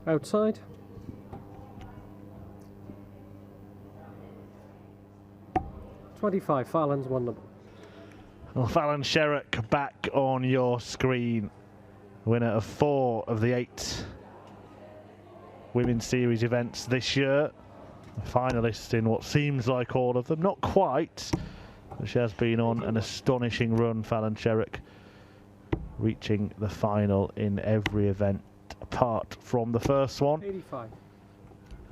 Outside. $25. Fallon's one number. Well, Fallon Sherrock back on your screen. Winner of 4 of the 8 Women's Series events this year. A finalist in what seems like all of them. Not quite, but she has been on an astonishing run, Fallon Sherrock, reaching the final in every event apart from the first one. 85.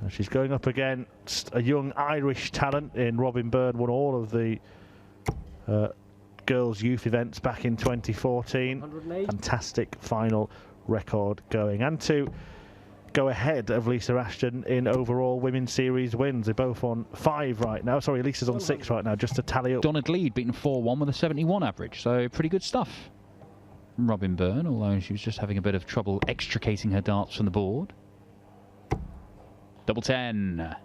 And she's going up against a young Irish talent in Robyn Byrne, won all of the girls' youth events back in 2014. 108. Fantastic final record going. And to go ahead of Lisa Ashton in overall Women's Series wins. They're both on 5 right now. Sorry, Lisa's on 6 right now, just to tally up. Donna Gleed beaten 4-1 with a 71 average, so pretty good stuff. Robyn Byrne, although she was just having a bit of trouble extricating her darts from the board. Double 10.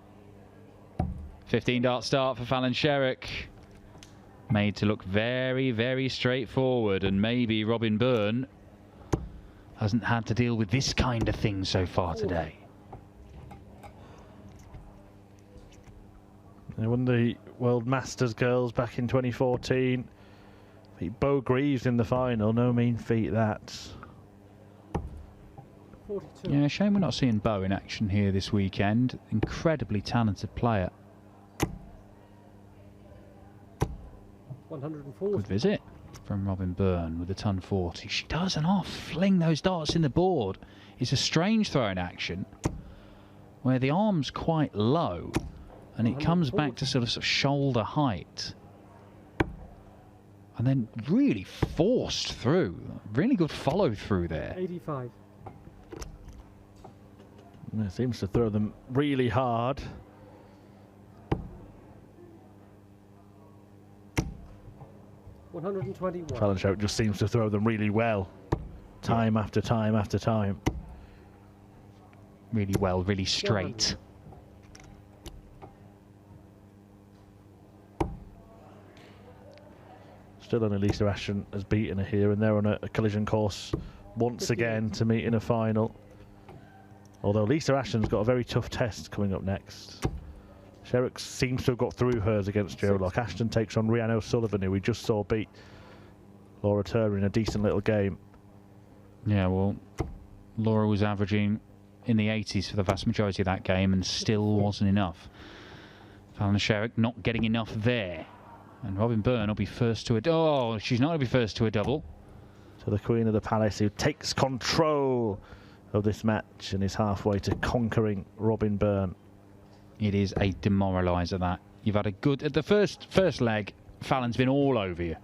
15 dart start for Fallon Sherrock. Made to look very, very straightforward, and maybe Robyn Byrne hasn't had to deal with this kind of thing so far today. They won the World Masters girls back in 2014. Beat Bo Greaves in the final. No mean feat, that. 42. Yeah, shame we're not seeing Bo in action here this weekend. Incredibly talented player. 140. Good visit from Robyn Byrne with a ton 40. She doesn't fling those darts in the board. It's a strange throw in action where the arm's quite low and it comes back to sort of shoulder height. And then really forced through. Really good follow through there. 85. It seems to throw them really hard. $121. Fallon Sherrock just seems to throw them really well. Time after time after time. Really well, really straight. 100. Still only Lisa Ashton has beaten her here, and they're on a collision course once again to meet in a final. Although Lisa Ashton's got a very tough test coming up next. Sherrock seems to have got through hers against Sherrock. Ashton takes on Rhiannon O'Sullivan, who we just saw beat Laura Turner in a decent little game. Yeah, well, Laura was averaging in the 80s for the vast majority of that game and still wasn't enough. Fallon Sherrock not getting enough there. And Robyn Byrne will be first to a... Oh, she's not going to be first to a double. So the Queen of the Palace, who takes control of this match and is halfway to conquering Robyn Byrne. It is a demoraliser, that. You've had a good... At the first leg, Fallon's been all over you.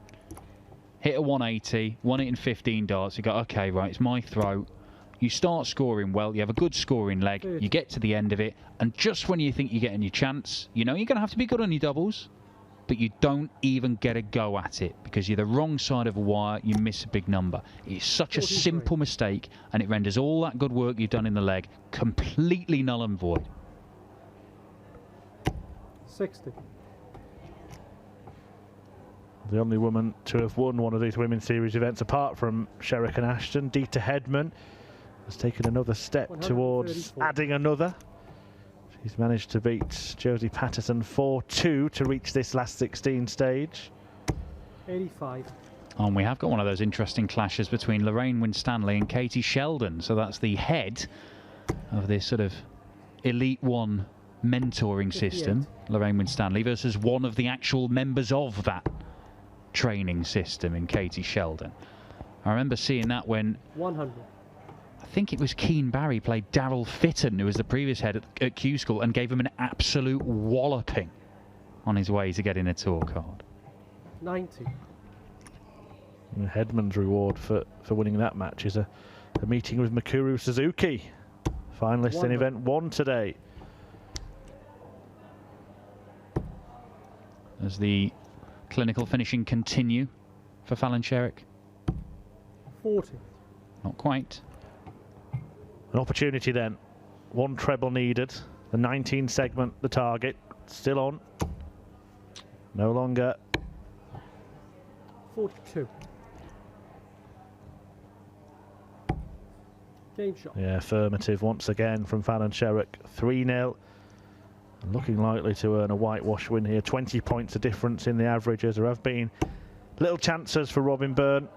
Hit a 180, won it in 15 darts. You go, OK, right, it's my throw. You start scoring well, you have a good scoring leg, you get to the end of it, and just when you think you're getting your chance, you know you're going to have to be good on your doubles, but you don't even get a go at it because you're the wrong side of a wire, you miss a big number. It's such a simple mistake, and it renders all that good work you've done in the leg completely null and void. 60. The only woman to have won one of these Women's Series events, apart from Sherrock and Ashton, Dita Hedman, has taken another step towards adding another. She's managed to beat Josie Patterson 4-2 to reach this last 16 stage. 85. And we have got one of those interesting clashes between Lorraine Winstanley and Katie Sheldon. So that's the head of this sort of Elite One mentoring system, Lorraine Winstanley, versus one of the actual members of that training system in Katie Sheldon. I remember seeing that when 100. I think it was Keane Barry played Daryl Fitton, who was the previous head at Q School, and gave him an absolute walloping on his way to getting a tour card. 90. And Hedman's reward for winning that match is a meeting with Mikuru Suzuki, finalist in event 1 today. As the clinical finishing continue for Fallon Sherrock. 40. Not quite. An opportunity then. One treble needed. The 19 segment, the target. Still on. No longer. 42. Game shot. Yeah, affirmative once again from Fallon Sherrock. 3-0. Looking likely to earn a whitewash win here. 20 points of difference in the averages. There have been little chances for Robyn Byrne.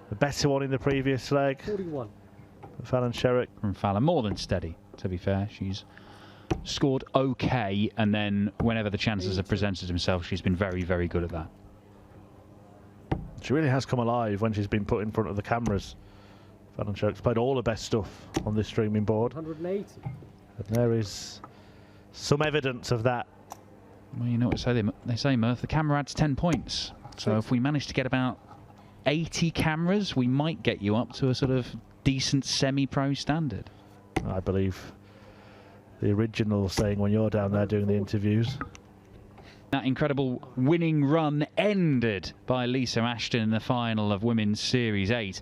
The better one in the previous leg. 41. Fallon Sherrock. From Fallon, more than steady, to be fair. She's scored okay, and then whenever the chances have presented themselves, she's been very, very good at that. She really has come alive when she's been put in front of the cameras. Fallon Sherrock's played all the best stuff on this streaming board. 180. And there is some evidence of that. Well, you know what they say, Murph, the camera adds 10 points. So if we manage to get about 80 cameras, we might get you up to a sort of decent semi-pro standard. I believe the original saying when you're down there doing the interviews. That incredible winning run ended by Lisa Ashton in the final of Women's Series 8.